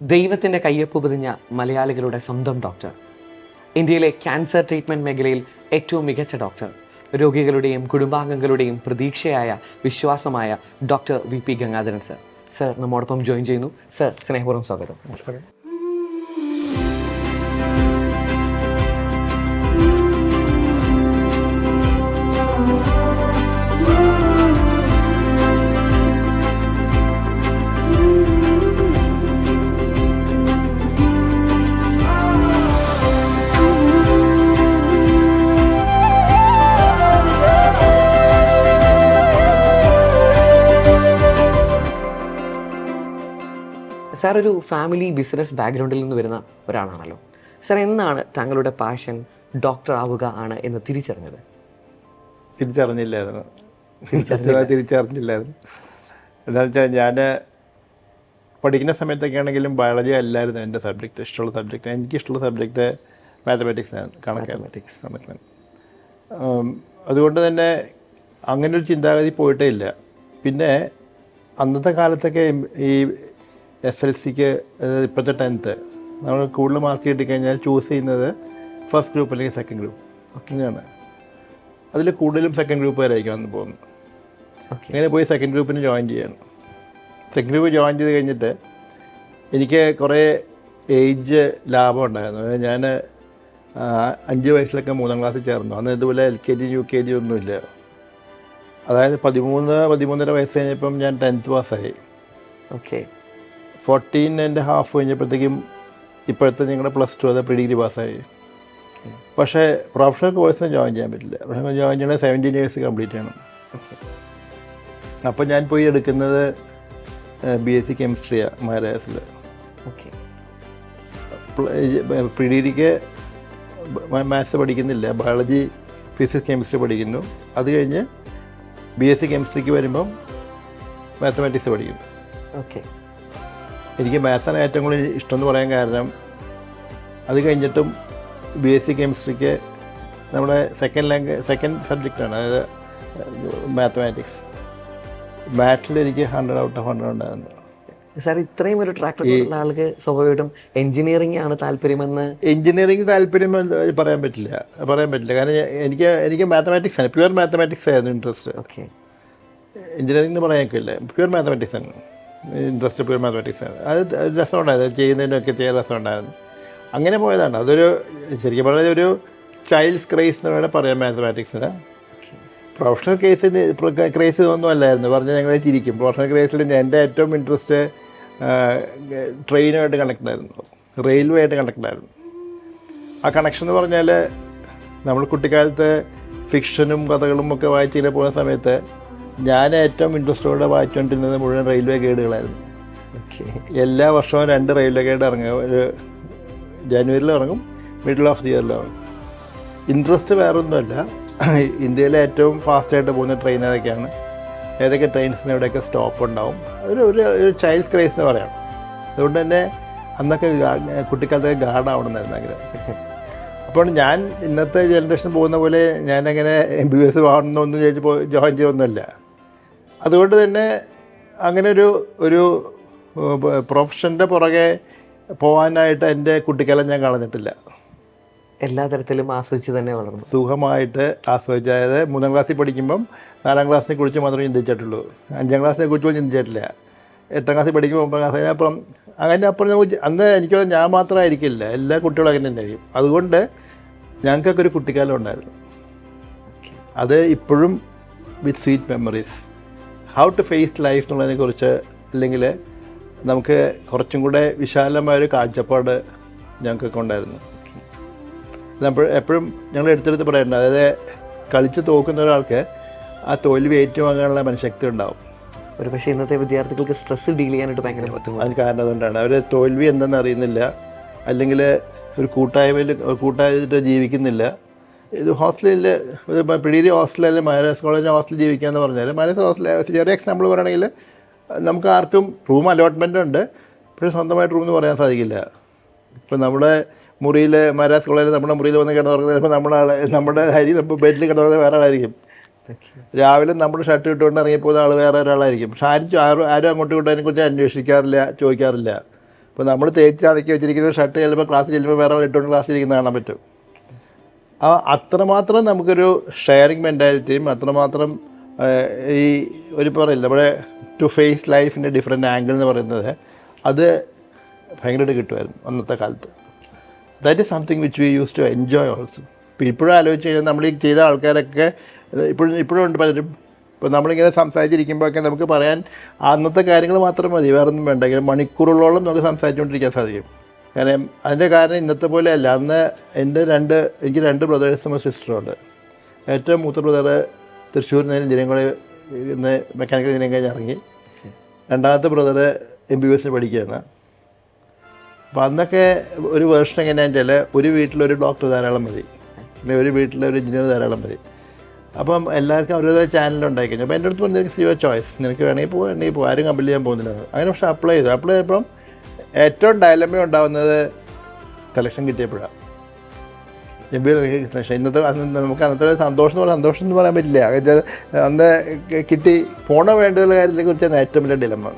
ദൈവത്തിൻ്റെ കയ്യൊപ്പ് പൊതിഞ്ഞ മലയാളികളുടെ സ്വന്തം ഡോക്ടർ, ഇന്ത്യയിലെ ക്യാൻസർ ട്രീറ്റ്മെൻറ്റ് മേഖലയിൽ ഏറ്റവും മികച്ച ഡോക്ടർ, രോഗികളുടെയും കുടുംബാംഗങ്ങളുടെയും പ്രതീക്ഷയായ വിശ്വാസമായ doctor VP Gangadharan sir. Sir നമ്മോടൊപ്പം ജോയിൻ ചെയ്യുന്നു. സർ, സ്നേഹപൂർവ്വം സ്വാഗതം. നമസ്കാരം. സാർ ഒരു ഫാമിലി ബിസിനസ് ബാക്ക്ഗ്രൗണ്ടിൽ നിന്ന് വരുന്ന ഒരാളാണല്ലോ. സാർ, എന്നാണ് താങ്കളുടെ പാഷൻ ഡോക്ടർ ആവുക ആണ് എന്ന് തിരിച്ചറിഞ്ഞത്? തിരിച്ചറിഞ്ഞില്ലായിരുന്നു. എന്താണെന്ന് വെച്ചാൽ ഞാൻ പഠിക്കുന്ന സമയത്തൊക്കെ ആണെങ്കിലും ബയോളജി അല്ലായിരുന്നു എൻ്റെ സബ്ജക്റ്റ്, ഇഷ്ടമുള്ള സബ്ജക്റ്റ്. എനിക്കിഷ്ടമുള്ള സബ്ജക്റ്റ് മാത്തമാറ്റിക്സ് ആണ്, കണക്കാണ്. അതുകൊണ്ട് തന്നെ അങ്ങനൊരു ചിന്താഗതി പോയിട്ടേ ഇല്ല. പിന്നെ അന്നത്തെ കാലത്തൊക്കെ ഈ SLCക്ക്, ഇപ്പോഴത്തെ 10th നമ്മൾ കൂടുതൽ മാർക്ക് കിട്ടിക്കഴിഞ്ഞാൽ ചൂസ് ചെയ്യുന്നത് ഫസ്റ്റ് ഗ്രൂപ്പ് അല്ലെങ്കിൽ സെക്കൻഡ് ഗ്രൂപ്പ് അങ്ങനെയാണ്. അതിൽ കൂടുതലും സെക്കൻഡ് ഗ്രൂപ്പ് വരെയായിരിക്കും അന്ന് പോകുന്നത്. അങ്ങനെ പോയി സെക്കൻഡ് ഗ്രൂപ്പിന് ജോയിൻ ചെയ്യണം. സെക്കൻഡ് ഗ്രൂപ്പ് ജോയിൻ ചെയ്ത് കഴിഞ്ഞിട്ട് എനിക്ക് കുറേ ഏജ് ലാഭം ഉണ്ടായിരുന്നു. അതായത് ഞാൻ 5 വയസ്സിലൊക്കെ 3ാം ക്ലാസ്സിൽ ചേർന്നു. അന്ന് ഇതുപോലെ LKG UKG ഒന്നുമില്ല. അതായത് 13-13.5 വയസ്സ് കഴിഞ്ഞപ്പം ഞാൻ 10th പാസ്സായി. ഓക്കെ. 14.5 കഴിഞ്ഞപ്പോഴത്തേക്കും ഇപ്പോഴത്തെ നിങ്ങളുടെ +2 അത് പ്രീ ഡിഗ്രി പാസ്സായി. പക്ഷേ പ്രൊഫഷണൽ കോഴ്സിന് ജോയിൻ ചെയ്യാൻ പറ്റില്ല. പ്രൊഫഷണൽ ജോയിൻ ചെയ്യണമെങ്കിൽ 17 years കംപ്ലീറ്റ് ചെയ്യണം. അപ്പോൾ ഞാൻ പോയി എടുക്കുന്നത് BSc കെമിസ്ട്രിയാണ് മഹാരാജാസിൽ. ഓക്കെ. പ്രീ ഡിഗ്രിക്ക് മാത്സ് പഠിക്കുന്നില്ല, ബയോളജി ഫിസിക്സ് കെമിസ്ട്രി പഠിക്കുന്നു. അത് കഴിഞ്ഞ് BSc കെമിസ്ട്രിക്ക് വരുമ്പം മാത്തമാറ്റിക്സ് പഠിക്കും. ഓക്കെ. എനിക്ക് മാത്സാണ് ഏറ്റവും കൂടുതൽ ഇഷ്ടമെന്ന് പറയാൻ കാരണം അത് കഴിഞ്ഞിട്ടും BSc കെമിസ്ട്രിക്ക് നമ്മുടെ സെക്കൻഡ് സബ്ജക്റ്റാണ്, അതായത് മാത്തമാറ്റിക്സ്. മാത്സിൽ എനിക്ക് 100 out of 100 ഉണ്ടായിരുന്നു. സാർ, ഇത്രയും ഒരു ട്രാക്ക് റെക്കോർഡുള്ള ആൾക്ക് സ്വാഭാവികമായിട്ടും എഞ്ചിനീയറിംഗ് ആണ് താല്പര്യമെന്ന്. എഞ്ചിനീയറിംഗ് താല്പര്യം പറയാൻ പറ്റില്ല. കാരണം എനിക്ക് മാത്തമാറ്റിക്സ് ആണ്, പ്യുവർ മാത്തമാറ്റിക്സ് ആയിരുന്നു ഇൻട്രസ്റ്റ്. ഓക്കെ. എഞ്ചിനീയറിംഗ് എന്ന് പറയാനില്ല, പ്യുവർ മാത്തമാറ്റിക്സ് ആണ് ഇൻട്രസ്റ്റ്. പ്യുവർ മാത്തമാറ്റിക്സ് ആണ്. അത് രസമുണ്ടായിരുന്നു, ചെയ്യുന്നതിനൊക്കെ ചെയ്യാൻ രസമുണ്ടായിരുന്നു. അങ്ങനെ പോയതാണ്. അതൊരു ശരിക്കും പറഞ്ഞാൽ ഒരു ചൈൽഡ്സ് ക്രേസ് എന്ന് വേണമെങ്കിൽ പറയാം മാത്തമാറ്റിക്സിന്. പ്രൊഫഷണൽ ക്രേസ് ഒന്നും അല്ലായിരുന്നു. പറഞ്ഞാൽ ഞങ്ങൾ ചിരിക്കും. പ്രൊഫഷണൽ ക്രേസിൽ എൻ്റെ ഏറ്റവും ഇൻട്രസ്റ്റ് ട്രെയിനുമായിട്ട് കണക്റ്റഡ് ആയിരുന്നു, റെയിൽവേ ആയിട്ട് കണക്റ്റഡ് ആയിരുന്നു. ആ കണക്ഷൻ എന്ന് പറഞ്ഞാൽ നമ്മൾ കുട്ടിക്കാലത്ത് ഫിക്ഷനും കഥകളും ഒക്കെ വായിച്ചിങ്ങനെ പോകുന്ന സമയത്ത് ഞാൻ ഏറ്റവും ഇൻട്രസ്റ്റോടെ വായിച്ചുകൊണ്ടിരുന്നത് മുഴുവൻ റെയിൽവേ ഗൈഡുകളായിരുന്നു. എല്ലാ വർഷവും 2 റെയിൽവേ ഗൈഡ് ഇറങ്ങും. ഒരു ജനുവരിയിൽ ഇറങ്ങും, മിഡിൽ ഓഫ് ദി ഇയറിൽ ഇറങ്ങും. ഇൻട്രസ്റ്റ് വേറൊന്നുമല്ല, ഇന്ത്യയിലെ ഏറ്റവും ഫാസ്റ്റായിട്ട് പോകുന്ന ട്രെയിൻ ഏതൊക്കെയാണ്, ഏതൊക്കെ ട്രെയിൻസിന് എവിടെയൊക്കെ സ്റ്റോപ്പ് ഉണ്ടാവും. ഒരു ചൈൽഡ് ക്രേസ് എന്ന് പറയാം. അതുകൊണ്ട് തന്നെ അന്നൊക്കെ കുട്ടിക്കാലത്തൊക്കെ ഗാർഡാവണമെന്നായിരുന്നു ആഗ്രഹം. അപ്പോൾ ഞാൻ ഇന്നത്തെ ജനറേഷൻ പോകുന്ന പോലെ ഞാനങ്ങനെ MBBS ആവണമെന്നൊന്നും ജോയിൻ ചെയ്തൊന്നുമല്ല. അതുകൊണ്ട് തന്നെ അങ്ങനെ ഒരു പ്രൊഫഷൻ്റെ പുറകെ പോകാനായിട്ട് എൻ്റെ കുട്ടിക്കാലം ഞാൻ കളഞ്ഞിട്ടില്ല. എല്ലാ തരത്തിലും ആസ്വദിച്ച് തന്നെ വളർന്നു, സുഖമായിട്ട് ആസ്വദിച്ച്. അതായത് 3ാം ക്ലാസ്സിൽ പഠിക്കുമ്പം 4ാം ക്ലാസ്സിനെ കുറിച്ച് മാത്രമേ ചിന്തിച്ചിട്ടുള്ളൂ. 5ാം ക്ലാസ്സിനെ കുറിച്ച് പോലും ചിന്തിച്ചിട്ടില്ല. 8ാം ക്ലാസ്സിൽ പഠിക്കുമ്പോൾ 9ാം ക്ലാസ് അതിനപ്പുറം നമുക്ക് അന്ന് എനിക്ക് ഞാൻ മാത്രമായിരിക്കില്ല, എല്ലാ കുട്ടികളും അങ്ങനെ തന്നെ ആയിരിക്കും. അതുകൊണ്ട് ഞങ്ങൾക്കൊക്കെ ഒരു കുട്ടിക്കാലം ഉണ്ടായിരുന്നു. അത് ഇപ്പോഴും with sweet memories. How to face life എന്നുള്ളതിനെക്കുറിച്ച്, അല്ലെങ്കിൽ നമുക്ക് കുറച്ചും കൂടെ വിശാലമായൊരു കാഴ്ചപ്പാട് ഞങ്ങൾക്കൊക്കെ ഉണ്ടായിരുന്നു. എപ്പോഴും ഞങ്ങൾ എടുത്തെടുത്ത് പറയണ്ട, അതായത് കളിച്ച് തോക്കുന്ന ഒരാൾക്ക് ആ തോൽവി ഏറ്റുവാങ്ങാനുള്ള മനഃശക്തി ഉണ്ടാവും. ഒരു പക്ഷേ ഇന്നത്തെ വിദ്യാർത്ഥികൾക്ക് സ്ട്രെസ് ഡീൽ ചെയ്യാനായിട്ട് ഭയങ്കര പറ്റും. അതിന് കാരണം അതുകൊണ്ടാണ്. അവർ തോൽവി എന്തെന്ന് അറിയുന്നില്ല, അല്ലെങ്കിൽ ഒരു കൂട്ടായിട്ട് ജീവിക്കുന്നില്ല. ഇത് ഹോസ്റ്റലിൽ പിടിയിരി ഹോസ്റ്റലിൽ മഹാരാജാസ് കോളേജിൽ ഹോസ്റ്റലിൽ ജീവിക്കുക എന്ന് പറഞ്ഞാൽ, മഹാരാജാസ് ഹോസ്റ്റൽ ചെറിയ എക്സാമ്പിൾ പറയുകയാണെങ്കിൽ നമുക്ക് ആർക്കും റൂം അലോട്ട്മെൻ്റ് ഉണ്ട്, പക്ഷേ സ്വന്തമായിട്ട് റൂം എന്ന് പറയാൻ സാധിക്കില്ല. ഇപ്പം നമ്മുടെ മുറിയിൽ മഹാരാജാസ് കോളേജിൽ നമ്മുടെ മുറിയിൽ വന്ന് കിടന്നുറങ്ങുന്നത് ചിലപ്പോൾ നമ്മുടെ നമ്മൾ ബെഡിൽ കിടന്നുറങ്ങുന്നത് വേറെ ആളായിരിക്കും. രാവിലെ നമ്മുടെ ഷർട്ട് ഇട്ടുകൊണ്ട് ഇറങ്ങിപ്പോകുന്ന ആൾ വേറെ ഒരാളായിരിക്കും. പക്ഷെ ആരും അങ്ങോട്ടും ഇങ്ങോട്ടും അതിനെക്കുറിച്ച് അന്വേഷിക്കാറില്ല, ചോദിക്കാറില്ല. ഇപ്പോൾ നമ്മൾ തേച്ച് അടക്കി വെച്ചിരിക്കുന്ന ഷർട്ട് ചിലപ്പോൾ ക്ലാസ്സിൽ ചെല്ലുമ്പോൾ വേറെ ഇട്ടുകൊണ്ട് ക്ലാസ്സിൽ ഇരിക്കുന്ന കാണാൻ പറ്റും. അത്രമാത്രം നമുക്കൊരു ഷെയറിങ് മെൻറ്റാലിറ്റിയും അത്രമാത്രം ഈ ഒരു പറയില്ല നമ്മുടെ ടു ഫേസ് ലൈഫിൻ്റെ ഡിഫറെൻറ്റ് ആംഗിൾ എന്ന് പറയുന്നത് അത് ഭയങ്കരമായിട്ട് കിട്ടുമായിരുന്നു അന്നത്തെ കാലത്ത്. That is something which we use to enjoy also. ഇപ്പോൾ ഇപ്പോഴും ആലോചിച്ച് കഴിഞ്ഞാൽ നമ്മൾ ഈ ചെയ്ത ആൾക്കാരൊക്കെ ഇപ്പോഴും ഉണ്ട് പലരും. ഇപ്പോൾ നമ്മളിങ്ങനെ സംസാരിച്ചിരിക്കുമ്പോഴൊക്കെ നമുക്ക് പറയാൻ അന്നത്തെ കാര്യങ്ങൾ മാത്രം മതി, വേറെ ഒന്നും വേണ്ട. ഇങ്ങനെ മണിക്കൂറുകളോളം നമുക്ക് സംസാരിച്ചുകൊണ്ടിരിക്കാൻ സാധിക്കും. കാരണം അതിൻ്റെ കാരണം ഇന്നത്തെ പോലെ അല്ല. അന്ന് എനിക്ക് രണ്ട് ബ്രദേഴ്സും സിസ്റ്ററുണ്ട്. ഏറ്റവും മൂത്ത ബ്രദർ തൃശ്ശൂരിൽ നിന്ന് എഞ്ചിനീയറിംഗ് ഇന്ന് മെക്കാനിക്കൽ എഞ്ചിനീയറിംഗ് കഴിഞ്ഞ് ഇറങ്ങി. രണ്ടാമത്തെ ബ്രദർ MBBS പഠിക്കുകയാണ്. അപ്പോൾ അന്നൊക്കെ ഒരു വേർഷൻ എങ്ങനെയാണെന്ന് വെച്ചാൽ ഒരു വീട്ടിലൊരു ഡോക്ടർ ധാരാളം മതി, അല്ലെങ്കിൽ ഒരു വീട്ടിലൊരു എഞ്ചിനീയർ ധാരാളം മതി. അപ്പം എല്ലാവർക്കും അവരുടേതായ ചാനലുണ്ടായി കഴിഞ്ഞു. അപ്പോൾ എൻ്റെ അടുത്ത് പറഞ്ഞു, നിനക്ക് യുവർ ചോയ്സ്, നിനക്ക് വേണമെങ്കിൽ പോകും, ആരും കമ്പൽ ചെയ്യാൻ പോകുന്നില്ല. അങ്ങനെ പക്ഷേ അപ്ലൈ ചെയ്തപ്പം ഏറ്റവും ഡയലമ ഉണ്ടാകുന്നത് സെലക്ഷൻ കിട്ടിയപ്പോഴാണ്. MBA selection. നമുക്ക് അന്നത്തെ സന്തോഷം എന്ന് പറയാൻ പറ്റില്ല. അന്ന് കിട്ടി പോണ വേണ്ടുള്ള കാര്യത്തെക്കുറിച്ചാണ് ഏറ്റവും വലിയ ഡിലമ്മ.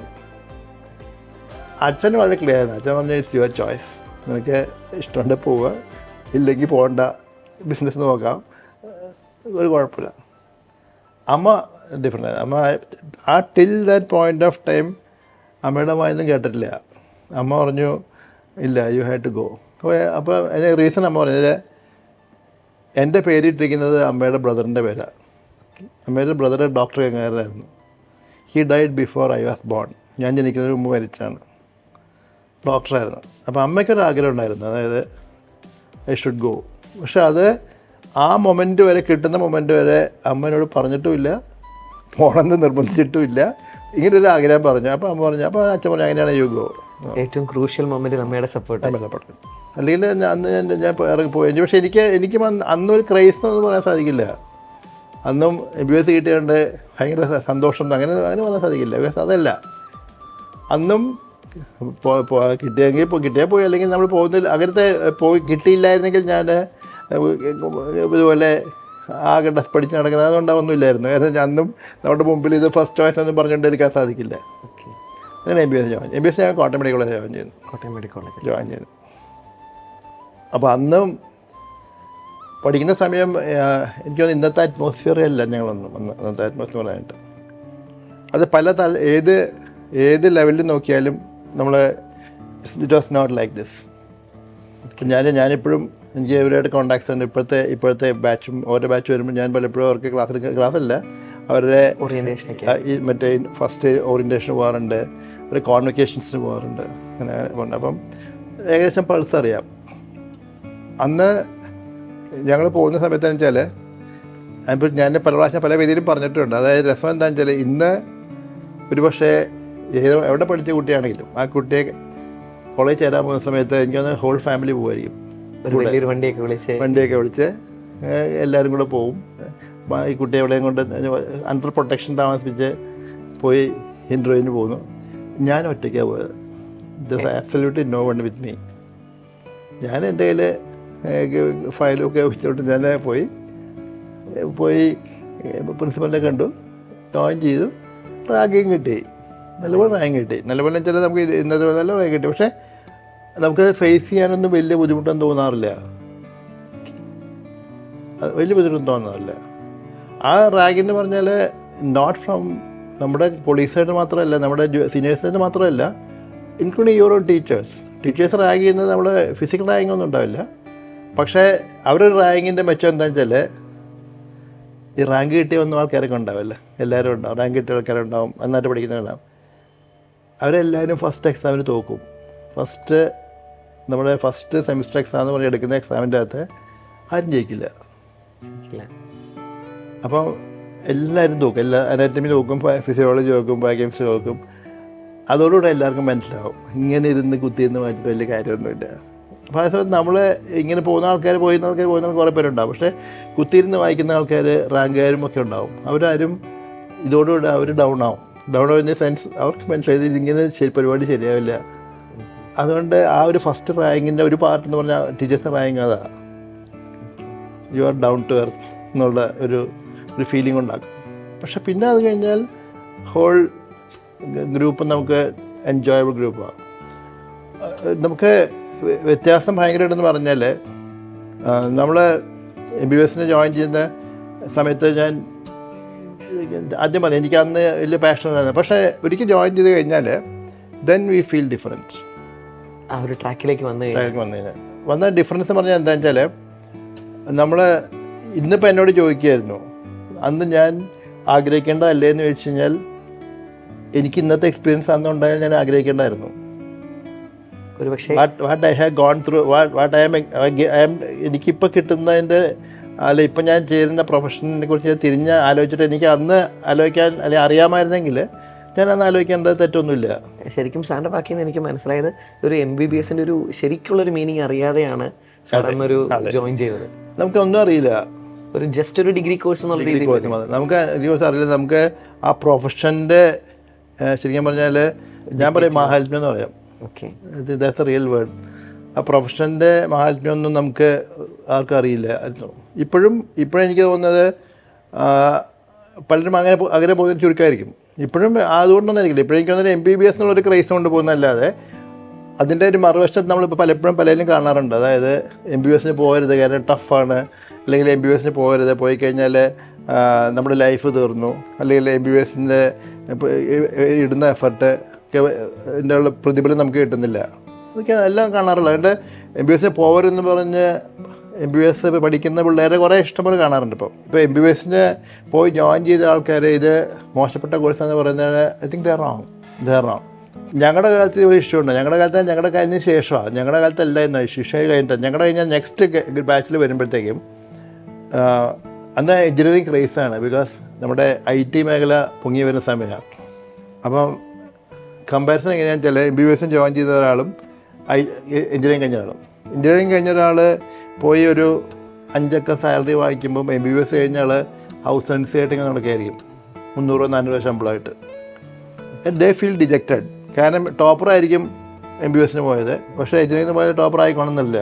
അച്ഛന് വളരെ ക്ലിയർ ആയിരുന്നു. അച്ഛൻ പറഞ്ഞു, ഇറ്റ്സ് യുവർ ചോയ്സ്, നിനക്ക് ഇഷ്ടമുണ്ട് പോവുക, ഇല്ലെങ്കിൽ പോകണ്ട, ബിസിനസ് നോക്കാം, ഒരു കുഴപ്പമില്ല. അമ്മ ഡിഫറെൻ്റ്. അമ്മ till that point of time അമ്മയുടെ വായൊന്നും കേട്ടിട്ടില്ല. അമ്മ പറഞ്ഞു, ഇല്ല, യു ഹാവ് ടു ഗോ. അപ്പോൾ അതിന് റീസൺ അമ്മ പറഞ്ഞത്, എൻ്റെ പേരിട്ടിരിക്കുന്നത് അമ്മയുടെ ബ്രദറിൻ്റെ പേരാണ്. അമ്മയുടെ ബ്രദർ ഡോക്ടർ ഗംഗാധരനായിരുന്നു. He died before I was born. ഞാൻ ജനിക്കുന്നതിന് മുമ്പ് മരിച്ചാണ്. ഡോക്ടറായിരുന്നു. അപ്പോൾ അമ്മയ്ക്കൊരു ആഗ്രഹം ഉണ്ടായിരുന്നു, അതായത് ഐ ഷുഡ് ഗോ. പക്ഷെ അത് ആ മൊമെൻറ്റ് വരെ, കിട്ടുന്ന മൊമെൻറ്റ് വരെ അമ്മേനോട് പറഞ്ഞിട്ടുമില്ല, പോകണമെന്ന് നിർബന്ധിച്ചിട്ടുമില്ല. ഇങ്ങനൊരു ആഗ്രഹം പറഞ്ഞു. അപ്പോൾ അമ്മ പറഞ്ഞു, അപ്പോൾ അച്ഛൻ പറഞ്ഞു, അങ്ങനെയാണ് യു ഗോ. ഏറ്റവും ക്രൂഷ്യൽ മൊമെൻറ്റിൽ അമ്മയുടെ സപ്പോർട്ട്. അല്ലെങ്കിൽ അന്ന് ഞാൻ ഇറങ്ങിപ്പോയി. പക്ഷേ എനിക്ക് അന്നൊരു ക്രൈസ് എന്ന് പറയാൻ സാധിക്കില്ല. അന്നും MBBS കിട്ടിയതുകൊണ്ട് ഭയങ്കര സന്തോഷം അങ്ങനെ പറയാൻ സാധിക്കില്ല. ബിക്കോസ് അതല്ല, അന്നും കിട്ടിയാൽ പോയി, അല്ലെങ്കിൽ നമ്മൾ പോകുന്നില്ല. അങ്ങനത്തെ കിട്ടിയില്ലായിരുന്നെങ്കിൽ ഞാൻ ഇതുപോലെ ആകെ പഠിച്ച് നടക്കുന്നത് അതുകൊണ്ടാവുന്നില്ലായിരുന്നു. കാരണം അന്നും നമ്മുടെ മുമ്പിൽ ഇത് ഫസ്റ്റ് ചോയ്സ് ഒന്നും പറഞ്ഞുകൊണ്ട് എടുക്കാൻ സാധിക്കില്ല. അങ്ങനെ MBBS ഞാൻ കോട്ടയം മെഡിക്കൽ കോളേജ് ജോയിൻ ചെയ്തു. അപ്പോൾ അന്നും പഠിക്കുന്ന സമയം എനിക്ക് തോന്നുന്നു ഇന്നത്തെ അറ്റ്മോസ്ഫിയർ അല്ല ഞങ്ങളൊന്നും അന്നത്തെ അറ്റ്മോസ്ഫിയർ ആയിട്ട്. അത് ഏത് ലെവലിൽ നോക്കിയാലും നമ്മൾ it was not like this. ഞാനിപ്പോഴും എനിക്ക് ഇവരായിട്ട് കോൺടാക്ട്സ് ഉണ്ട്. ഇപ്പോഴത്തെ ബാച്ചും ഓരോ ബാച്ച് വരുമ്പോൾ ഞാൻ പലപ്പോഴും അവർക്ക് ക്ലാസ്സല്ല അവരുടെ മറ്റേ ഫസ്റ്റ് ഓറിയൻറ്റേഷന് പോകാറുണ്ട്, ഒരു കോൺവെക്കേഷൻസിന് പോകാറുണ്ട്. അങ്ങനെ അപ്പം ഏകദേശം പൾസ് അറിയാം. അന്ന് ഞങ്ങൾ പോകുന്ന സമയത്തെന്ന് വെച്ചാൽ ഇപ്പോൾ ഞാൻ പല പ്രാവശ്യം പല വേദിയിലും പറഞ്ഞിട്ടുണ്ട്. അതായത് രസം എന്താണെന്ന് വെച്ചാൽ ഇന്ന് ഒരു പക്ഷേ എവിടെ പഠിച്ച കുട്ടിയാണെങ്കിലും ആ കുട്ടിയെ കോളേജ് ചേരാൻ പോകുന്ന സമയത്ത് എനിക്കൊന്ന് ഹോൾ ഫാമിലി പോകുമായിരിക്കും. വണ്ടിയൊക്കെ വിളിച്ച് എല്ലാവരും കൂടെ പോവും. ഈ കുട്ടിയെ എവിടെയും കൊണ്ട് അണ്ടർ പ്രൊട്ടക്ഷൻ താമസിപ്പിച്ച് പോയി ഇൻ്റർവ്യൂവിന് പോകുന്നു. ഞാൻ ഒറ്റയ്ക്കാണ് പോയത്. Just absolutely no one with me. ഞാൻ എൻ്റെ കയ്യിൽ ഫയലൊക്കെ വെച്ചിട്ട് ഞാൻ പോയി പ്രിൻസിപ്പലിനെ കണ്ടു, ജോയിൻ ചെയ്തു. റാങ്കിങ് കിട്ടി, നല്ലപോലെ റാങ്ക് കിട്ടി. നല്ലപോലെ വെച്ചാൽ നമുക്ക് ഇന്നത്തെ നല്ല റാങ്ക് കിട്ടി. പക്ഷേ നമുക്ക് ഫേസ് ചെയ്യാനൊന്നും വലിയ ബുദ്ധിമുട്ടൊന്നും തോന്നാറില്ല. വലിയ ബുദ്ധിമുട്ടൊന്നും തോന്നാറില്ല. ആ റാങ്ക് എന്ന് പറഞ്ഞാൽ നോട്ട് ഫ്രം നമ്മുടെ പോലീസായിട്ട് മാത്രമല്ല, നമ്മുടെ സീനിയേഴ്സായിട്ട് മാത്രമല്ല, including your own teachers rank ചെയ്യുന്നത് നമ്മുടെ ഫിസിക്കൽ റാങ്ക് ഒന്നും ഉണ്ടാവില്ല. പക്ഷേ അവരൊരു റാങ്കിൻ്റെ മെച്ചം എന്താണെന്ന് വെച്ചാൽ ഈ റാങ്ക് കിട്ടിയ ഒന്നും ആൾക്കാരൊക്കെ ഉണ്ടാവില്ല, എല്ലാവരും ഉണ്ടാവും. റാങ്ക് കിട്ടിയ ആൾക്കാരുണ്ടാവും, നന്നായിട്ട് പഠിക്കുന്നവരുണ്ടാവും. അവരെല്ലാവരും ഫസ്റ്റ് എക്സാമിന് തോക്കും. നമ്മുടെ ഫസ്റ്റ് സെമിസ്റ്റർ എക്സാം എന്ന് പറഞ്ഞ് എടുക്കുന്ന എക്സാമിൻ്റെ അകത്ത് ആരും ജയിക്കില്ല. അപ്പോൾ എല്ലാവരും തോക്കും. അനാറ്റമി തോക്കും, ഫിസിയോളജി തോക്കും, ബയോകെമിസ്ട്രി തോക്കും. അതോടുകൂടെ എല്ലാവർക്കും മനസ്സിലാവും ഇങ്ങനെ ഇരുന്ന് കുത്തിയിരുന്ന് മാറ്റിയിട്ട് വലിയ കാര്യമൊന്നുമില്ല. അപ്പോൾ അതേ സമയത്ത് നമ്മൾ ഇങ്ങനെ പോകുന്ന ആൾക്കാർ കുറേ പേരുണ്ടാവും. പക്ഷേ കുത്തിയിരുന്ന് വായിക്കുന്ന ആൾക്കാർ റാങ്കുകാരും ഒക്കെ ഉണ്ടാവും. അവരാരും ഇതോടുകൂടെ അവർ ഡൗൺ ആവുന്ന സെൻസ് അവർക്ക് മനസ്സിലായത് ഇങ്ങനെ പരിപാടി ശരിയാവില്ല. അതുകൊണ്ട് ആ ഒരു ഫസ്റ്റ് റാങ്കിൻ്റെ ഒരു പാർട്ട് എന്ന് പറഞ്ഞാൽ ടീച്ചേഴ്സിൻ്റെ റാങ്ക് അതാണ്. You are down to earth എന്നുള്ള ഒരു ഫീലിംഗ് ഉണ്ടാക്കും. പക്ഷെ പിന്നെ അത് കഴിഞ്ഞാൽ ഹോൾ ഗ്രൂപ്പ് നമുക്ക് എൻജോയബിൾ ഗ്രൂപ്പാണ്. നമുക്ക് വ്യത്യാസം ഭയങ്കരമായിട്ടെന്ന് പറഞ്ഞാൽ നമ്മൾ MBBS ജോയിൻ ചെയ്യുന്ന സമയത്ത് ഞാൻ ആദ്യം പറഞ്ഞു എനിക്ക് അന്ന് വലിയ പാഷൻ ഉണ്ടായിരുന്നു. പക്ഷേ ഒരിക്കൽ ജോയിൻ ചെയ്ത് കഴിഞ്ഞാൽ ദെൻ വി ഫീൽ ഡിഫറൻസ്. ആ ഒരു ട്രാക്കിലേക്ക് വന്ന ഡിഫറൻസ് പറഞ്ഞാൽ എന്താണെന്ന് വെച്ചാൽ നമ്മൾ ഇന്നിപ്പോൾ എന്നോട് ചോദിക്കുകയായിരുന്നു അന്ന് ഞാൻ ആഗ്രഹിക്കേണ്ടതല്ലേ എന്ന് ചോദിച്ചു കഴിഞ്ഞാൽ എനിക്ക് ഇന്നത്തെ എക്സ്പീരിയൻസ് അന്ന് ഉണ്ടായാൽ ഞാൻ ആഗ്രഹിക്കേണ്ടായിരുന്നു. ഒരു പക്ഷേ what I have gone through what I am എനിക്കിപ്പോൾ കിട്ടുന്നതിൻ്റെ അല്ല ഇപ്പം ഞാൻ ചേരുന്ന പ്രൊഫഷനെ കുറിച്ച് തിരിഞ്ഞ് ആലോചിച്ചിട്ട് എനിക്ക് അന്ന് ആലോചിക്കാൻ അല്ലെങ്കിൽ അറിയാമായിരുന്നെങ്കിൽ ഞാൻ അന്ന് ആലോചിക്കേണ്ടത് തെറ്റൊന്നുമില്ല. ശരിക്കും സാറിൻ്റെ ബാക്കിയിൽ നിന്ന് എനിക്ക് മനസ്സിലായത് ഒരു MBBS ഒരു ശരിക്കുള്ളൊരു മീനിങ് അറിയാതെയാണ് സാറൊരു ജോയിൻ ചെയ്തത്. നമുക്കൊന്നും അറിയില്ല, ഒരു ജസ്റ്റ് ഒരു ഡിഗ്രി കോഴ്സ് എന്നുള്ള രീതിയിൽ നമുക്ക് ഡിഗ്രി അറിയില്ല. നമുക്ക് ആ പ്രൊഫഷൻ്റെ ശരിക്കും പറഞ്ഞാൽ ഞാൻ പറയും മാഹാത്മ്യം എന്ന് പറയാം. That's A real word. ആ പ്രൊഫഷൻ്റെ മാഹാത്മ്യമൊന്നും നമുക്ക് ആർക്കും അറിയില്ല. ഇപ്പോഴും എനിക്ക് തോന്നുന്നത് പലരും അങ്ങനെ പോകുന്ന ചുരുക്കമായിരിക്കും. ഇപ്പോഴും അതുകൊണ്ടൊന്നും ആയിരിക്കില്ല. ഇപ്പോഴും എനിക്ക് തോന്നുന്നത് MBBS എന്നുള്ളൊരു ക്രൈസ് കൊണ്ട് പോകുന്നതല്ലാതെ അതിൻ്റെ ഒരു മറുവശത്ത് നമ്മളിപ്പോൾ പലപ്പോഴും പലരും കാണാറുണ്ട്. അതായത് MBBS പോകരുത് കാരണം ടഫാണ്, അല്ലെങ്കിൽ MBBS പോകരുത്, പോയി കഴിഞ്ഞാൽ നമ്മുടെ ലൈഫ് തീർന്നു, അല്ലെങ്കിൽ MBBS ഇടുന്ന എഫർട്ട് ഇതിൻ്റെ ഉള്ള പ്രതിഫലം നമുക്ക് കിട്ടുന്നില്ല, അതൊക്കെ എല്ലാം കാണാറുള്ളൂ. അതുകൊണ്ട് MBBS പോകരുതെന്ന് പറഞ്ഞ് MBBS പഠിക്കുന്ന പിള്ളേരെ കുറേ ഇഷ്ടംപോലെ കാണാറുണ്ട്. ഇപ്പോൾ MBBS പോയി ജോയിൻ ചെയ്ത ആൾക്കാർ ഇത് മോശപ്പെട്ട കോഴ്സാന്ന് പറയുന്നത് I think they are wrong. ഞങ്ങളുടെ കാലത്ത് ഒരു ഇഷ്യൂ ഉണ്ട്. ഞങ്ങളുടെ കഴിഞ്ഞതിന് ശേഷമാണ്, ഞങ്ങളുടെ കാലത്തല്ലായിരുന്നു ഇഷ്യൂ കഴിഞ്ഞിട്ട്. ഞങ്ങളുടെ കഴിഞ്ഞാൽ നെക്സ്റ്റ് ബാച്ചിൽ വരുമ്പോഴത്തേക്കും അന്ന് എഞ്ചിനീയറിങ് ക്രേസാണ്. ബിക്കോസ് നമ്മുടെ IT മേഖല പൊങ്ങി വരുന്ന സമയമാണ്. അപ്പം കമ്പാരിസൺ എങ്ങനെയാണെന്ന് വെച്ചാൽ MBBS ജോയിൻ ചെയ്ത ഒരാളും എഞ്ചിനീയറിങ് കഴിഞ്ഞ ഒരാൾ പോയി ഒരു 5 സാലറി വാങ്ങിക്കുമ്പം MBBS കഴിഞ്ഞ ആൾ ഹൗസ് റെൻസ് ആയിട്ട് ഇങ്ങനെ നടക്കുകയായിരിക്കും 300-400 ശമ്പളമായിട്ട്. They feel dejected. കാരണം ടോപ്പറായിരിക്കും MBBS പോയത്, പക്ഷേ എഞ്ചിനീയറിംഗ് പോയത് ടോപ്പർ ആയിക്കോണമെന്നില്ല.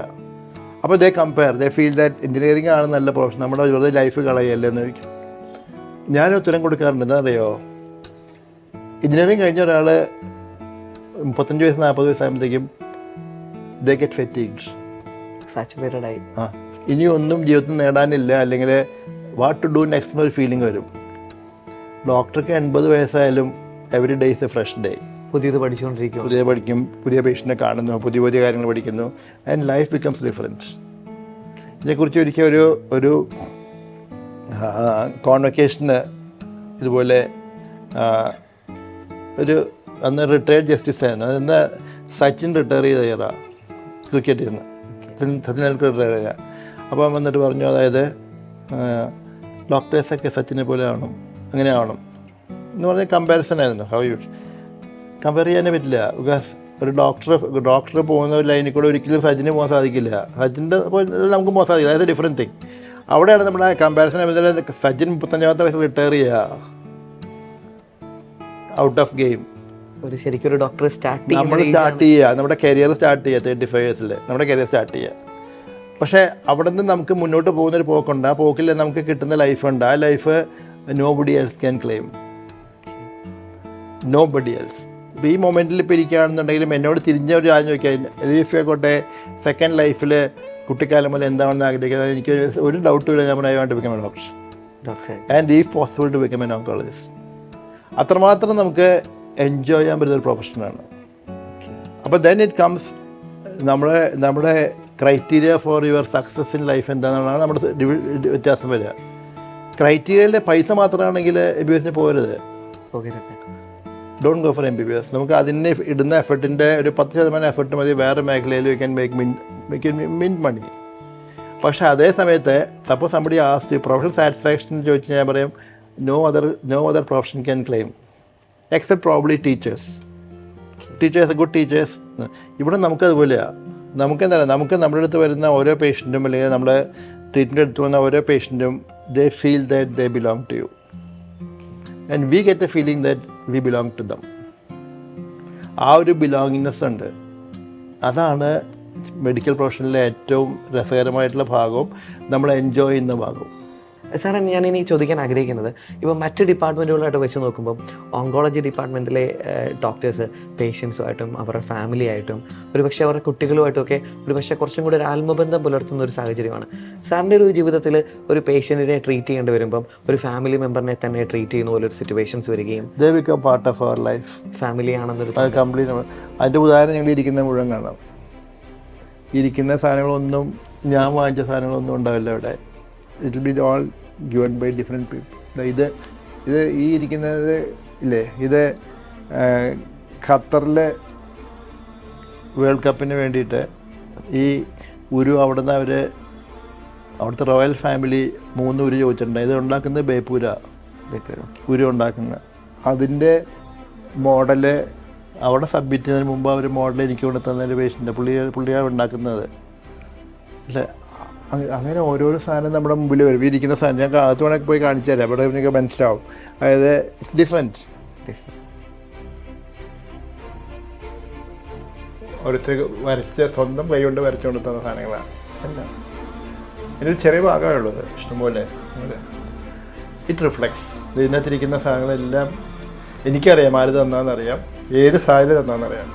അപ്പോൾ they compare, they feel that engineering ആണ് നല്ല പ്രൊഫഷൻ, നമ്മുടെ വെറുതെ ലൈഫ് കളയല്ലേ എന്ന് ചോദിക്കും. ഞാൻ ഉത്തരം കൊടുക്കാറുണ്ട്. എന്താ അറിയോ, എഞ്ചിനീയറിംഗ് കഴിഞ്ഞ ഒരാൾ 35 വയസ്സ് 40 വയസ്സാകുമ്പോഴത്തേക്കും ദേ ഗെറ്റ് ഫെറ്റീഗ്ഡ്, സാച്ചുറേറ്റഡ് ആയി. ഇനി ഒന്നും ജീവിതത്തിൽ നേടാനില്ല, അല്ലെങ്കിൽ വാട്ട് ടു ഡു നെക്സ്റ്റ് എന്നൊരു ഫീലിംഗ് വരും. ഡോക്ടർക്ക് 80 വയസ്സായാലും every day is a fresh day. പുതിയത് പഠിച്ചുകൊണ്ടിരിക്കും, പുതിയ പേഷ്യൻറ്റിനെ കാണുന്നു, പുതിയ കാര്യങ്ങൾ പഠിക്കുന്നു, ആൻഡ് ലൈഫ് ബിക്കംസ് ഡിഫറൻറ്റ്. ഇതിനെക്കുറിച്ച് ഒരിക്കൽ ഒരു കോൺവക്കേഷന് ഇതുപോലെ അന്ന് റിട്ടയർഡ് ജസ്റ്റിസ് ആയിരുന്നു. അന്ന് സച്ചിൻ റിട്ടയർ ചെയ്ത ക്രിക്കറ്റിൽ നിന്ന്, സച്ചിൻ ടെണ്ടുൽക്കർ റിട്ടയർ ചെയ്ത. അപ്പം വന്നിട്ട് പറഞ്ഞു, അതായത് ഡോക്ടേഴ്സൊക്കെ സച്ചിനെ പോലെ ആവണം, അങ്ങനെ ആവണം എന്ന് പറഞ്ഞ കമ്പാരിസൺ ആയിരുന്നു. കമ്പയർ ചെയ്യാനേ പറ്റില്ല. ബിക്കോസ് ഒരു ഡോക്ടർ പോകുന്ന ഒരു ലൈനിൽ കൂടെ ഒരിക്കലും സച്ചിന് പോകാൻ സാധിക്കില്ല. സച്ചിൻ്റെ നമുക്ക് പോകാൻ സാധിക്കില്ല. അതായത് ഡിഫറെൻറ്റ് തിങ്. അവിടെയാണ് നമ്മുടെ കമ്പാരിസൺ. സച്ചിൻ 35 വയസ്സിൽ റിട്ടയർ ചെയ്യുക, ഔട്ട് ഓഫ് ഗെയിം. ശരിക്കും ഒരു ഡോക്ടർ നമ്മൾ സ്റ്റാർട്ട് ചെയ്യുക, നമ്മുടെ കരിയർ സ്റ്റാർട്ട് ചെയ്യുക 35 വയസ്സിൽ നമ്മുടെ കരിയർ സ്റ്റാർട്ട് ചെയ്യുക. പക്ഷേ അവിടെ നിന്ന് നമുക്ക് മുന്നോട്ട് പോകുന്നൊരു പോക്കുണ്ട്. ആ പോക്കിൽ നമുക്ക് കിട്ടുന്ന ലൈഫുണ്ട്. ആ life nobody else can claim, nobody else. ഇപ്പോൾ ഈ മൊമെൻറ്റിൽ ഇപ്പോൾ ഇരിക്കുകയാണെന്നുണ്ടെങ്കിലും എന്നോട് തിരിഞ്ഞ ഒരു ആദ്യം ചോദിക്കാൻ ലീഫായിക്കോട്ടെ സെക്കൻഡ് ലൈഫിൽ കുട്ടിക്കാലം മുതൽ എന്താണെന്ന് ആഗ്രഹിക്കുന്നത്, എനിക്ക് ഒരു ഡൗട്ടും ഇല്ല. ഞാൻ I want to become a doctor and if possible to become an oncologist. അത്രമാത്രം നമുക്ക് എൻജോയ് ചെയ്യാൻ പറ്റുന്ന ഒരു പ്രൊഫഷനാണ്. അപ്പോൾ ദെൻ ഇറ്റ് കംസ് നമ്മുടെ criteria for your success in life എന്താണെന്നാണ് നമ്മുടെ വ്യത്യാസം വരിക. ക്രൈറ്റീരിയയിലെ പൈസ മാത്രമാണെങ്കിൽ MBBS പോകരുത്. Don't go for MBBS. നമുക്ക് അതിന് ഇടുന്ന എഫർട്ടിൻ്റെ ഒരു 10% എഫർട്ട് മതി വേറെ മേഖലയിൽ യു ക്യാൻ മേക്ക് മിൻ മണി. പക്ഷേ അതേ സമയത്ത് suppose somebody asked professional satisfaction ചോദിച്ചു ഞാൻ പറയും no other profession can claim except probably teachers, good teachers. ഇവിടെ നമുക്കതുപോലെയാണ്. നമുക്കെന്താണ്, നമുക്ക് നമ്മുടെ അടുത്ത് വരുന്ന ഓരോ പേഷ്യൻറ്റും അല്ലെങ്കിൽ നമ്മൾ ട്രീറ്റ്മെൻറ്റ് എടുത്തു വന്ന ഓരോ പേഷ്യൻറ്റും they feel that they belong to you and we get a feeling that we belong to them. ആ ഒരു ബിലോങ്ങിങ്നെസ് ഉണ്ട്. അതാണ് മെഡിക്കൽ പ്രൊഫഷനിലെ ഏറ്റവും രസകരമായിട്ടുള്ള ഭാഗവും നമ്മൾ എൻജോയ് ചെയ്യുന്ന ഭാഗവും. സാറേ ഞാനിനി ചോദിക്കാൻ ആഗ്രഹിക്കുന്നത്, ഇപ്പോൾ മറ്റ് ഡിപ്പാർട്ട്മെൻറ്റുകളായിട്ട് വെച്ച് നോക്കുമ്പോൾ ഓങ്കോളജി ഡിപ്പാർട്ട്മെൻറ്റിലെ ഡോക്ടേഴ്സ് പേഷ്യൻസുമായിട്ടും അവരുടെ ഫാമിലി ആയിട്ടും ഒരുപക്ഷെ അവരുടെ കുട്ടികളുമായിട്ടുമൊക്കെ ഒരുപക്ഷെ കുറച്ചും കൂടി ഒരു ആത്മബന്ധം പുലർത്തുന്ന ഒരു സാഹചര്യമാണ്. സാറിൻ്റെ ഒരു ജീവിതത്തിൽ ഒരു പേഷ്യൻറ്റിനെ ട്രീറ്റ് ചെയ്യേണ്ടി വരുമ്പം ഒരു ഫാമിലി മെമ്പറിനെ തന്നെ ട്രീറ്റ് ചെയ്യുന്ന പോലെ ഒരു സിറ്റുവേഷൻസ് വരികയും they become part of our life, family ആണെന്നൊരു അത് കംപ്ലീറ്റ്. അതിൻ്റെ ഉദാഹരണം ഞങ്ങൾ ഇരിക്കുന്ന മുഴുവൻ കാണാം. ഇരിക്കുന്ന സാധനങ്ങളൊന്നും ഞാൻ വാങ്ങിച്ച സാധനങ്ങളൊന്നും ഉണ്ടാവില്ല അവിടെ. It will be all given by different people. ഇത് ഈ ഇരിക്കുന്നത് ഇല്ലേ, ഇത് ഖത്തറിലെ വേൾഡ് കപ്പിന് വേണ്ടിയിട്ട് ഈ ഉരു അവിടുന്ന് അവിടുത്തെ റോയൽ ഫാമിലി 3 ഉരു ചോദിച്ചിട്ടുണ്ട്. ഇത് ഉണ്ടാക്കുന്നത് ബേപ്പൂര ഉരു ഉണ്ടാക്കുന്നത്. അതിൻ്റെ മോഡല് അവിടെ സബ്മിറ്റ് ചെയ്യുന്നതിന് മുമ്പ് അവർ മോഡൽ എനിക്ക് കൊണ്ട് തന്നൊരു പേഷ്യൻ്റ് പുള്ളിയാണ് ഉണ്ടാക്കുന്നത്. അല്ലേ, അങ്ങനെ ഓരോരോ സാധനം നമ്മുടെ മുമ്പിൽ വരും. ഇരിക്കുന്ന സാധനം ഞാൻ അകത്ത് വേണമെങ്കിൽ പോയി കാണിച്ചു തരാം, അവിടെ നിങ്ങൾക്ക് മനസ്സിലാവും. അതായത് ഇറ്റ്സ് ഡിഫറെൻറ്റ്. ഓരോരുത്തർ സ്വന്തം കൈ കൊണ്ട് വരച്ചുകൊണ്ട് തന്ന സാധനങ്ങളാണ് എല്ലാം. ഇതിൽ ചെറിയ ഭാഗമേ ഉള്ളത്, ഇഷ്ടംപോലെ. It reflects. ഇതിനകത്തിരിക്കുന്ന സാധനങ്ങളെല്ലാം എനിക്കറിയാം, ആര് തന്നാന്നറിയാം, ഏത് സാഹചര്യം തന്നാന്നറിയാം.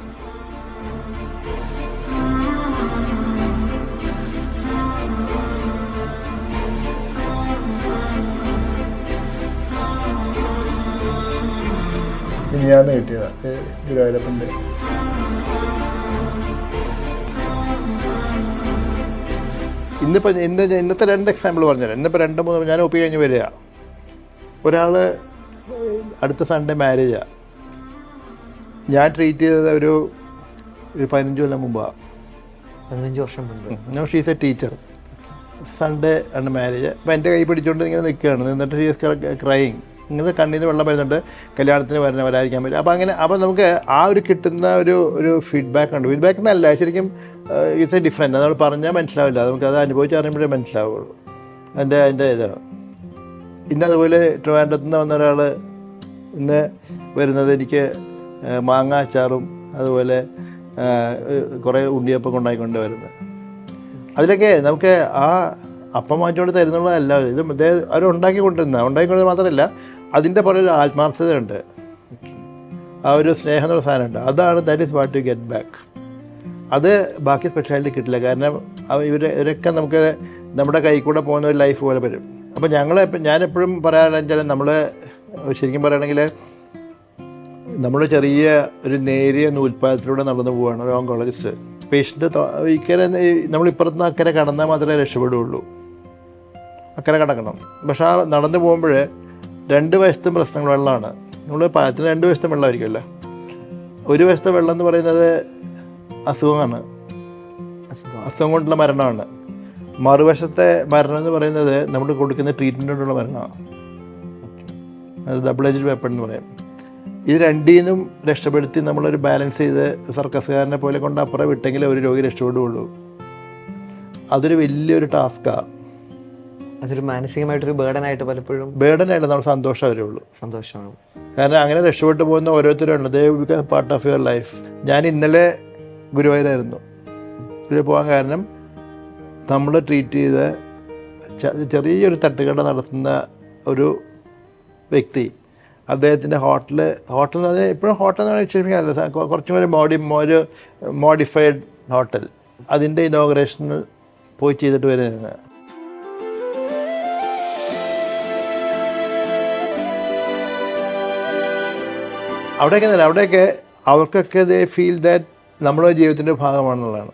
ഇനിയാന്ന് കിട്ടിയതാണ് ഗുരുവായൂരപ്പൻ്റെ. ഇന്നത്തെ 2 എക്സാമ്പിൾ പറഞ്ഞുതരാം. ഇന്നിപ്പോൾ 2-3 ഞാൻ ഒപ്പി കഴിഞ്ഞ് വരിക. ഒരാൾ അടുത്ത സൺഡേ മാരേജാണ്. ഞാൻ ട്രീറ്റ് ചെയ്തത് ഒരു 15 കൊല്ലം മുമ്പാണ്. 15 വർഷം മുമ്പ്. No, she's a teacher. Sunday ആണ് മാരേജ്. അപ്പോൾ എൻ്റെ കൈ പിടിച്ചുകൊണ്ട് ഇങ്ങനെ നിൽക്കുകയാണ്. നിന്നിട്ട് ഷീസ് ക്രൈയിങ്. ഇങ്ങനെ കണ്ണിൽ നിന്ന് വെള്ളം വരുന്നുണ്ട്. കല്യാണത്തിന് വരാതിരിക്കാൻ പറ്റും. അപ്പോൾ നമുക്ക് ആ ഒരു കിട്ടുന്ന ഒരു ഫീഡ്ബാക്ക് ഉണ്ട്. ഫീഡ്ബാക്ക് എന്നല്ല, ശരിക്കും ഇറ്റ്സ് എ ഡിഫറെൻറ്റ്. അത് നമ്മൾ പറഞ്ഞാൽ മനസ്സിലാവില്ല, നമുക്കത് അനുഭവിച്ചറിയുമ്പോഴേ മനസ്സിലാവുള്ളൂ. അതിൻ്റെ ഇതാണ്. ഇന്ന് അതുപോലെ ട്രിവാൻഡ്രത്ത് നിന്ന് വന്ന ഒരാൾ ഇന്ന് വരുന്നത് എനിക്ക് മാങ്ങ അച്ചാറും അതുപോലെ കുറേ ഉണ്ണിയപ്പം കൊണ്ടായിക്കൊണ്ട് വരുന്നത്. അതിലൊക്കെ നമുക്ക് ആ അപ്പം വാങ്ങിച്ചുകൊണ്ട് തരുന്നുള്ളതല്ല, ഇത് അവർ ഉണ്ടാക്കിക്കൊണ്ടിരുന്നത് മാത്രമല്ല, അതിൻ്റെ പുറകിൽ ആത്മാർത്ഥതയുണ്ട്, ആ ഒരു സ്നേഹം എന്നുള്ള സാധനമുണ്ട്. അതാണ് that is what to get back. അത് ബാക്കി സ്പെഷ്യാലിറ്റി കിട്ടില്ല. കാരണം ഇവരൊക്കെ നമുക്ക് നമ്മുടെ കൈ കൂടെ പോകുന്ന ഒരു ലൈഫ് പോലെ വരും. അപ്പോൾ ഞാനെപ്പോഴും പറയാനെന്ന് വെച്ചാൽ, നമ്മൾ ശരിക്കും പറയുകയാണെങ്കിൽ നമ്മൾ ചെറിയ ഒരു നേരിയ നൂൽപ്പാലത്തിലൂടെ നടന്നു പോവുകയാണ് ഒരു ഓങ്കോളജിസ്റ്റ്. പേഷ്യൻ്റ് ഇക്കരെ നമ്മളിപ്പുറത്തുനിന്ന് അക്കരെ കടന്നാൽ മാത്രമേ രക്ഷപ്പെടുകയുള്ളൂ. അക്കരെ കടക്കണം. പക്ഷെ ആ നടന്നു പോകുമ്പോൾ 2 വശത്തും പ്രശ്നങ്ങൾ. വെള്ളമാണ്. നമ്മൾ പാലത്തിന് 2 വശത്തും വെള്ളമായിരിക്കുമല്ലോ. ഒരു വശത്തെ വെള്ളം എന്ന് പറയുന്നത് അസുഖമാണ്, അസുഖം കൊണ്ടുള്ള മരണമാണ്. മറുവശത്തെ മരണം എന്ന് പറയുന്നത് നമ്മൾ കൊടുക്കുന്ന ട്രീറ്റ്മെൻ്റ് കൊണ്ടുള്ള മരണമാണ്. അത് ഡബിൾ എഡ്ജ്ഡ് വെപ്പൺ എന്ന് പറയും. ഇത് രണ്ടിനും രക്ഷപ്പെടുത്തി നമ്മളൊരു ബാലൻസ് ചെയ്ത് സർക്കസുകാരനെ പോലെ കൊണ്ട് അപ്പുറം വിട്ടെങ്കിൽ ഒരു രോഗി രക്ഷപ്പെടുകയുള്ളൂ. അതൊരു വലിയൊരു ടാസ്ക്കാണ്. അതൊരു മാനസികമായിട്ടൊരു ബേർഡനായിട്ട് പലപ്പോഴും ബേർഡനായിട്ട് നമ്മൾ സന്തോഷം വരുള്ളൂ. സന്തോഷമാണ്. കാരണം അങ്ങനെ രക്ഷപ്പെട്ടു പോകുന്ന ഓരോരുത്തരും ഉണ്ട്. ദേ become part of your life. ഞാൻ ഇന്നലെ ഗുരുവായൂരായിരുന്നു. ഗുരുവായൂർ പോകാൻ കാരണം നമ്മൾ ട്രീറ്റ് ചെയ്ത ചെറിയൊരു തട്ടുകട നടത്തുന്ന ഒരു വ്യക്തി, അദ്ദേഹത്തിൻ്റെ ഹോട്ടൽ എന്ന് പറഞ്ഞാൽ ഇപ്പോഴും ഹോട്ടൽ എന്ന് പറഞ്ഞാൽ ക്ഷമിക്കാറില്ല, കുറച്ചും ഒരു മോഡിഫൈഡ് ഹോട്ടൽ, അതിൻ്റെ ഇനോഗ്രേഷനിൽ പോയി ചെയ്തിട്ട് വരുന്നത്. അവിടെയൊക്കെ അവർക്കൊക്കെ ദേ ഫീൽ ദാറ്റ് നമ്മുടെ ജീവിതത്തിൻ്റെ ഭാഗമാണെന്നുള്ളതാണ്.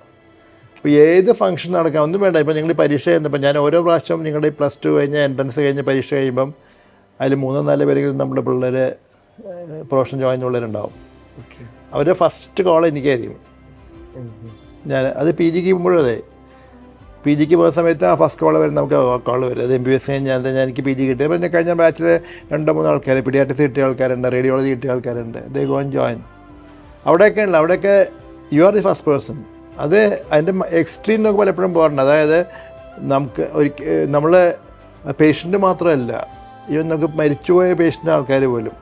ഇപ്പോൾ ഏത് ഫംഗ്ഷൻ നടക്കാം, ഒന്നും വേണ്ട. ഇപ്പോൾ നിങ്ങൾ പരീക്ഷ ചെയ്യുന്നപ്പോൾ ഞാൻ ഓരോ പ്രാവശ്യവും നിങ്ങളുടെ +2 കഴിഞ്ഞ് എൻട്രൻസ് കഴിഞ്ഞ് പരീക്ഷ കഴിയുമ്പം അതിൽ 3-4 പേരെങ്കിലും നമ്മുടെ പിള്ളേർ പ്രൊഫഷൻ ജോയിൻ ഉള്ളവരുണ്ടാവും. അവരുടെ ഫസ്റ്റ് കോൾ എനിക്കായിരിക്കും. അത് PG ക്ക് പോകുമ്പോഴും അതെ, PG ക്ക് പോകുന്ന സമയത്ത് ആ ഫസ്റ്റ് കോൾ വരും, നമുക്ക് കോൾ വരും. അത് MBBS കഴിഞ്ഞാൽ എനിക്ക് PG കിട്ടി. അപ്പോൾ ഞാൻ കഴിഞ്ഞ ബാച്ചിൽ 2-3 ആൾക്കാർ, പീഡിയാട്രിക്സ് കിട്ടിയ ആൾക്കാരുണ്ട്, റേഡിയോളജി കിട്ടിയ ആൾക്കാരുണ്ട്. They go and join. അവിടെയൊക്കെ you are the first person. അത് അതിൻ്റെ എക്സ്ട്രീം നമുക്ക് പലപ്പോഴും പോകാറുണ്ട്. അതായത് നമുക്ക് നമ്മൾ പേഷ്യൻ്റ് മാത്രമല്ല, ഈവൻ നമുക്ക് മരിച്ചുപോയ പേഷ്യൻ്റ് ആൾക്കാർ പോലും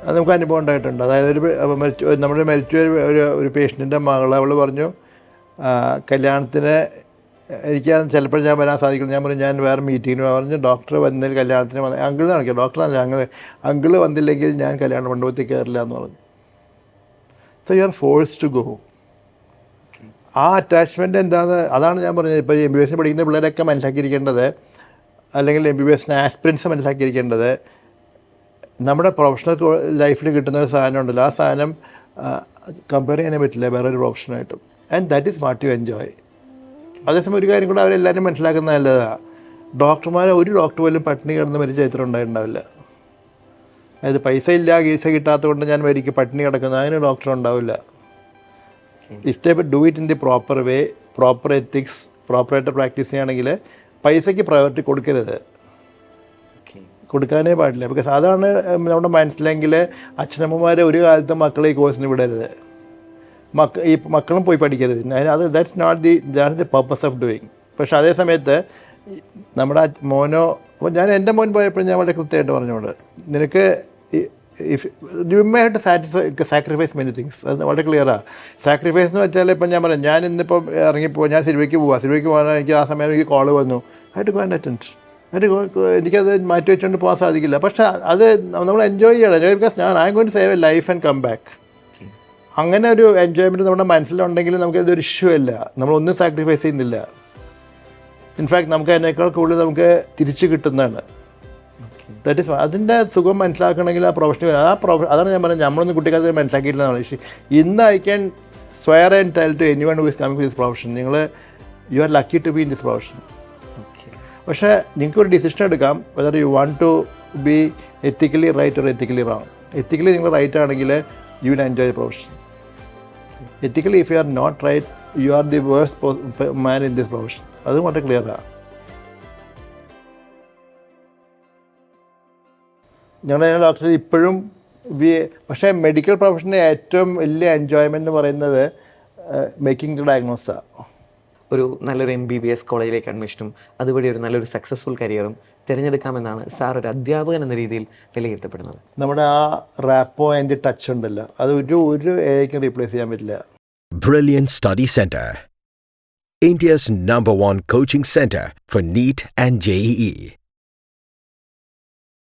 അത് നമുക്ക് അനുഭവം ഉണ്ടായിട്ടുണ്ട്. അതായത് നമ്മുടെ മരിച്ചുപോയ ഒരു പേഷ്യൻറ്റിൻ്റെ മകൾ, അവൾ പറഞ്ഞു കല്യാണത്തിന് എനിക്ക് ചിലപ്പോൾ ഞാൻ വരാൻ സാധിക്കില്ല. ഞാൻ പറഞ്ഞു ഞാൻ വേറെ മീറ്റിങ്ങിന് പറഞ്ഞ് ഡോക്ടർ വന്നതിൽ കല്യാണത്തിന് വന്ന അങ്കിൾ കാണിക്കുക, ഡോക്ടറാണ് അങ്കിൾ വന്നില്ലെങ്കിൽ ഞാൻ കല്യാണ മണ്ഡപത്തിൽ കയറില്ല എന്ന് പറഞ്ഞു. So you are force to go. ആ അറ്റാച്ച്മെൻറ്റ് എന്താണെന്ന് അതാണ് ഞാൻ പറഞ്ഞത്. ഇപ്പോൾ MBBS പഠിക്കുന്ന പിള്ളേരൊക്കെ മനസ്സിലാക്കിയിരിക്കേണ്ടത്, അല്ലെങ്കിൽ MBBS ആസ്പിരൻസ് മനസ്സിലാക്കിയിരിക്കേണ്ടത്, നമ്മുടെ പ്രൊഫഷണൽ ലൈഫിൽ കിട്ടുന്ന ഒരു സാധനം ഉണ്ടല്ലോ, ആ സാധനം കമ്പയർ ചെയ്യാനേ പറ്റില്ല വേറൊരു പ്രൊഫഷനായിട്ടും. And that is what you enjoy. അതേസമയം ഒരു കാര്യം കൂടെ അവരെല്ലാവരും മനസ്സിലാക്കുന്നത് നല്ലതാണ്. ഒരു ഡോക്ടർ പോലും പട്ടിണി കിടന്ന് മരിച്ച ചരിത്രം ഉണ്ടായിട്ടുണ്ടാവില്ല. അതായത് പൈസ ഇല്ല, കേസ് കിട്ടാത്തത് കൊണ്ട് ഞാൻ മരിക്കും പട്ടിണി കിടക്കുന്നത്, അതിന് ഡോക്ടർ ഉണ്ടാവില്ല. If they do it in the proper way, proper ethics, പ്രോപ്പറായിട്ട് പ്രാക്ടീസ് ചെയ്യുകയാണെങ്കിൽ പൈസയ്ക്ക് പ്രയോറിറ്റി കൊടുക്കരുത്, കൊടുക്കാനേ പാടില്ല. ബിക്കോസ് അതാണ് നമ്മുടെ മനസ്സിലെങ്കിൽ അച്ഛനമ്മമാർ ഒരു കാലത്തും മക്കളെ ഈ കോഴ്സിന് വിടരുത്, ഈ മക്കളും പോയി പഠിക്കരുത്. That's the purpose of doing. പക്ഷേ അതേ സമയത്ത് നമ്മുടെ മോനോ, അപ്പോൾ ഞാൻ എൻ്റെ മോൻ പോയപ്പോൾ ഞാൻ വളരെ കൃത്യമായിട്ട് പറഞ്ഞോണ്ട്, നിനക്ക് you may have to sacrifice many things. അത് വളരെ ക്ലിയറാണ്. സാക്രിഫൈസ് എന്ന് വെച്ചാൽ ഇപ്പം ഞാൻ പറയാം, ഞാൻ ഇന്നിപ്പം ഞാൻ സിനിമയ്ക്ക് പോകാൻ എനിക്ക് ആ സമയം എനിക്ക് കോള് വന്നു, ആയിട്ട് ഗോ ആൻഡ് അറ്റൻഡ്. എനിക്കത് മാറ്റി വെച്ചുകൊണ്ട് പോകാൻ സാധിക്കില്ല. പക്ഷേ അത് നമ്മൾ എൻജോയ് ചെയ്യണം. Because I am going to save a life and come back. അങ്ങനെ ഒരു എൻജോയ്മെൻറ്റ് നമ്മുടെ മനസ്സിലുണ്ടെങ്കിൽ നമുക്കതൊരു ഇഷ്യൂ അല്ല, നമ്മളൊന്നും സാക്രിഫൈസ് ചെയ്യുന്നില്ല. ഇൻഫാക്ട് നമുക്ക് അതിനേക്കാൾ കൂടുതൽ നമുക്ക് തിരിച്ച് കിട്ടുന്നതാണ്. ദാറ്റ് ഈസ് അതിൻ്റെ സുഖം മനസ്സിലാക്കണമെങ്കിൽ അതാണ് ഞാൻ പറഞ്ഞത്, നമ്മളൊന്നും കുട്ടിക്കാലത്ത് മനസ്സിലാക്കിയിട്ടില്ല. ഇന്ന് I can swear and tell to anyone who is coming to this profession, you are lucky to be in this profession. പക്ഷേ നിങ്ങൾക്കൊരു ഡിസിഷൻ എടുക്കാം, whether you want to be ethically right or ethically wrong. Ethically നിങ്ങൾ right ആണെങ്കിൽ you will enjoy the profession. Ethically if you are not right, you are the worst man in this profession. അതും വളരെ ക്ലിയറാണ്. ഞങ്ങളുടെ doctor ഇപ്പോഴും പക്ഷേ medical പ്രൊഫഷൻ്റെ ഏറ്റവും വലിയ enjoyment എന്ന് പറയുന്നത് മേക്കിംഗ് ദ ഡയഗ്നോസാണ്. ഒരു നല്ലൊരു MBBS കോളേജിലേക്ക് അഡ്മിഷനും അതുവഴി ഒരു നല്ലൊരു സക്സസ്ഫുൾ കരിയറും തിരഞ്ഞെടുക്കാമെന്നാണ് സാർ ഒരു അധ്യാപകൻ എന്ന രീതിയിൽ വിലയിരുത്തപ്പെടുന്നത്. നമ്മുടെ ആ റാപ്പോ ആൻഡ് ടച്ച് ഉണ്ടല്ലോ, അത് ഒരു AIക്കും റീപ്ലേസ് ചെയ്യാൻ പറ്റില്ല. Brilliant Study Center, India's #1 coaching center for NEET and JEE.